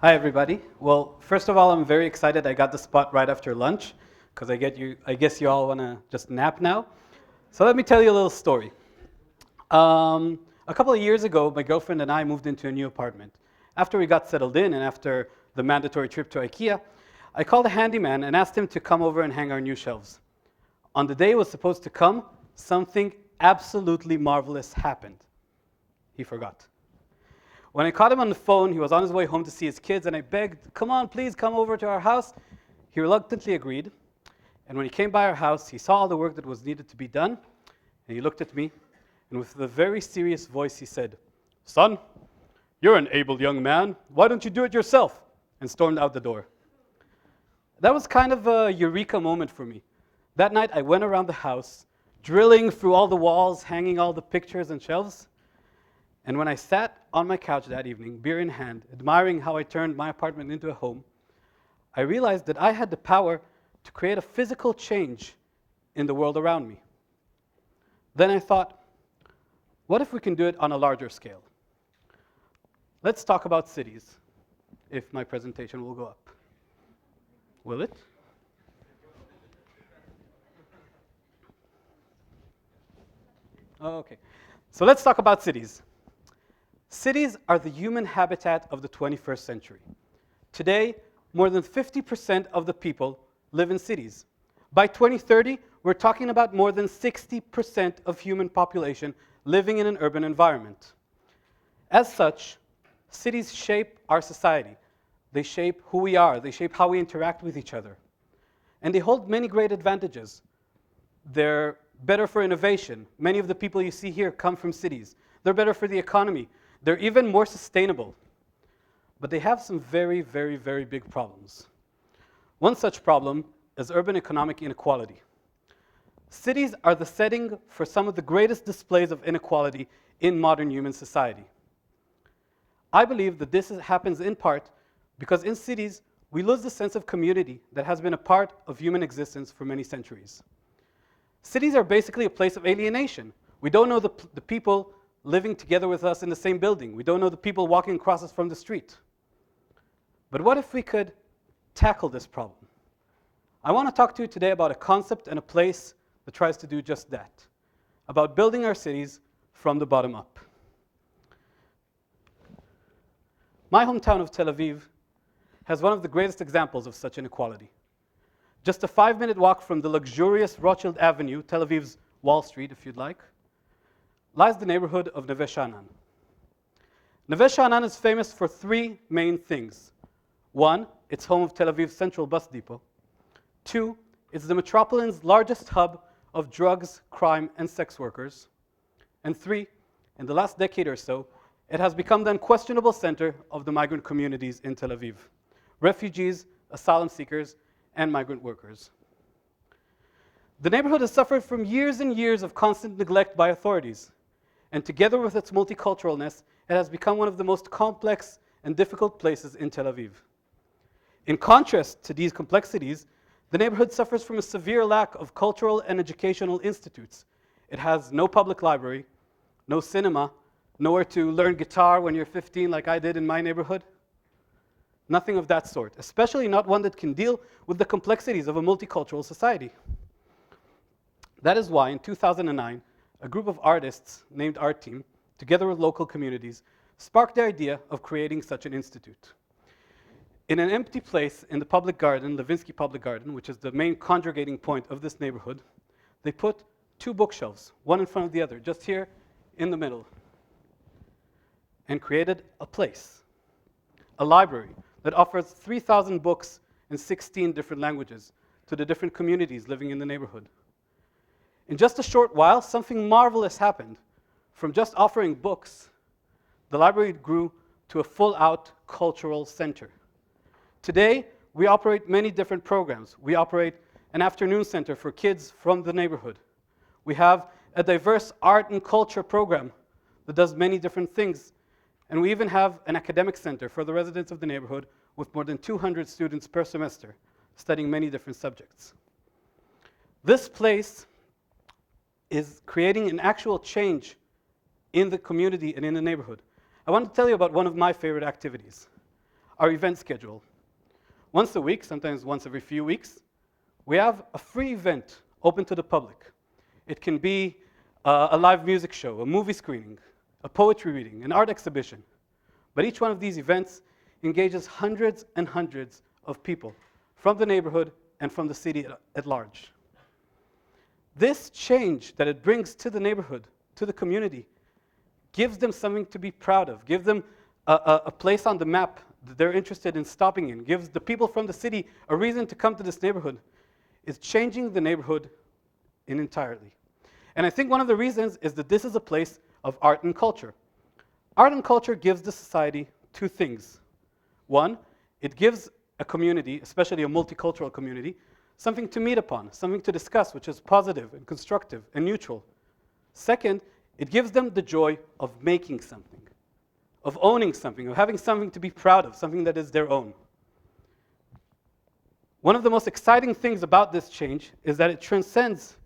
Hi, everybody. Well, first of all, I'm very excited I got the spot right after lunch, because I guess you all want to just nap now. So let me tell you a little story. A couple of years ago, my girlfriend and I moved into a new apartment. After we got settled in and after the mandatory trip to IKEA, I called a handyman and asked him to come over and hang our new shelves. On the day he was supposed to come, something absolutely marvelous happened. He forgot. When I caught him on the phone, he was on his way home to see his kids, and I begged, come on, please come over to our house. He reluctantly agreed. And when he came by our house, he saw all the work that was needed to be done, and he looked at me, and with a very serious voice, he said, "Son, you're an able young man. Why don't you do it yourself?" and stormed out the door. That was kind of a eureka moment for me. That night, I went around the house, drilling through all the walls, hanging all the pictures and shelves. And when I sat on my couch that evening, beer in hand, admiring how I turned my apartment into a home, I realized that I had the power to create a physical change in the world around me. Then I thought, what if we can do it on a larger scale? Let's talk about cities, if my presentation will go up. Will it? Okay, so let's talk about cities. Cities are the human habitat of the 21st century. Today, more than 50% of the people live in cities. By 2030, we're talking about more than 60% of human population living in an urban environment. As such, cities shape our society. They shape who we are. They shape how we interact with each other. And they hold many great advantages. They're better for innovation. Many of the people you see here come from cities. They're better for the economy. They're even more sustainable. But they have some very, very, very big problems. One such problem is urban economic inequality. Cities are the setting for some of the greatest displays of inequality in modern human society. I believe that this happens in part because in cities, we lose the sense of community that has been a part of human existence for many centuries. Cities are basically a place of alienation. We don't know the people living together with us in the same building. We don't know the people walking across us from the street. But what if we could tackle this problem? I want to talk to you today about a concept and a place that tries to do just that, about building our cities from the bottom up. My hometown of Tel Aviv has one of the greatest examples of such inequality. Just a 5-minute walk from the luxurious Rothschild Avenue, Tel Aviv's Wall Street, if you'd like, lies the neighborhood of Neve Shaanan. Neve Shaanan is famous for 3 main things. 1, it's home of Tel Aviv's central bus depot. 2, it's the metropolitan's largest hub of drugs, crime, and sex workers. And 3, in the last decade or so, it has become the unquestionable center of the migrant communities in Tel Aviv. Refugees, asylum seekers, and migrant workers. The neighborhood has suffered from years and years of constant neglect by authorities. And together with its multiculturalness, it has become one of the most complex and difficult places in Tel Aviv. In contrast to these complexities, the neighborhood suffers from a severe lack of cultural and educational institutes. It has no public library, no cinema, nowhere to learn guitar when you're 15 like I did in my neighborhood. Nothing of that sort, especially not one that can deal with the complexities of a multicultural society. That is why in 2009, a group of artists named Art Team, together with local communities, sparked the idea of creating such an institute. In an empty place in the public garden, Levinsky Public Garden, which is the main congregating point of this neighborhood, they put 2 bookshelves, one in front of the other, just here in the middle, and created a place, a library that offers 3,000 books in 16 different languages to the different communities living in the neighborhood. In just a short while, something marvelous happened. From just offering books, the library grew to a full-out cultural center. Today, we operate many different programs. We operate an afternoon center for kids from the neighborhood. We have a diverse art and culture program that does many different things. And we even have an academic center for the residents of the neighborhood with more than 200 students per semester studying many different subjects. This place is creating an actual change in the community and in the neighborhood. I want to tell you about one of my favorite activities. our event schedule. Once a week, sometimes once every few weeks, we have a free event open to the public. It can be a live music show, a movie screening, a poetry reading, an art exhibition. But each one of these events engages hundreds and hundreds of people from the neighborhood and from the city at large. This change that it brings to the neighborhood, to the community, gives them something to be proud of, gives them a place on the map that they're interested in stopping in, gives the people from the city a reason to come to this neighborhood, is changing the neighborhood entirely. And I think one of the reasons is that this is a place of art and culture. Art and culture gives the society two things. One, it gives a community, especially a multicultural community, something to meet upon, something to discuss, which is positive and constructive and neutral. Second, it gives them the joy of making something, of owning something, of having something to be proud of, something that is their own. One of the most exciting things about this change is that it transcends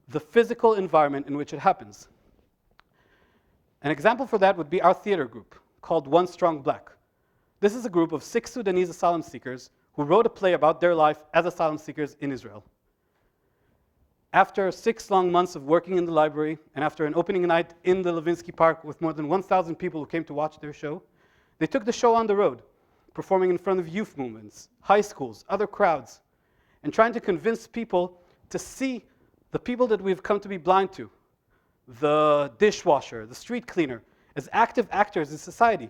the physical environment in which it happens. An example for that would be our theater group, called One Strong Black. This is a group of 6 Sudanese asylum seekers who wrote a play about their life as asylum seekers in Israel. After 6 long months of working in the library, and after an opening night in the Levinsky Park with more than 1,000 people who came to watch their show, they took the show on the road, performing in front of youth movements, high schools, other crowds, and trying to convince people to see the people that we've come to be blind to, the dishwasher, the street cleaner, as active actors in society.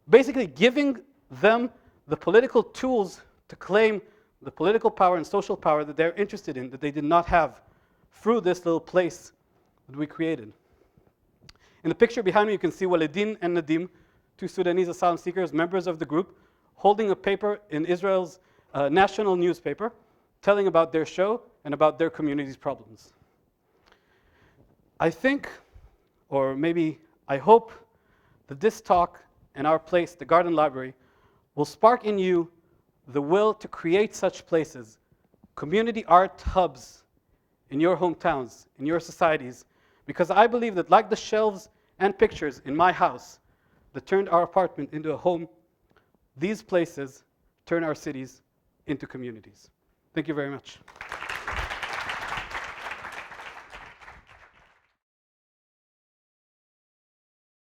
Basically giving them the political tools to claim the political power and social power that they're interested in, that they did not have through this little place that we created. In the picture behind me, you can see Walidin and Nadim, 2 Sudanese asylum seekers, members of the group, holding a paper in Israel's national newspaper, telling about their show and about their community's problems. I think, or maybe I hope, that this talk and our place, the Garden Library, will spark in you the will to create such places, community art hubs in your hometowns, in your societies, because I believe that like the shelves and pictures in my house that turned our apartment into a home, these places turn our cities into communities. Thank you very much.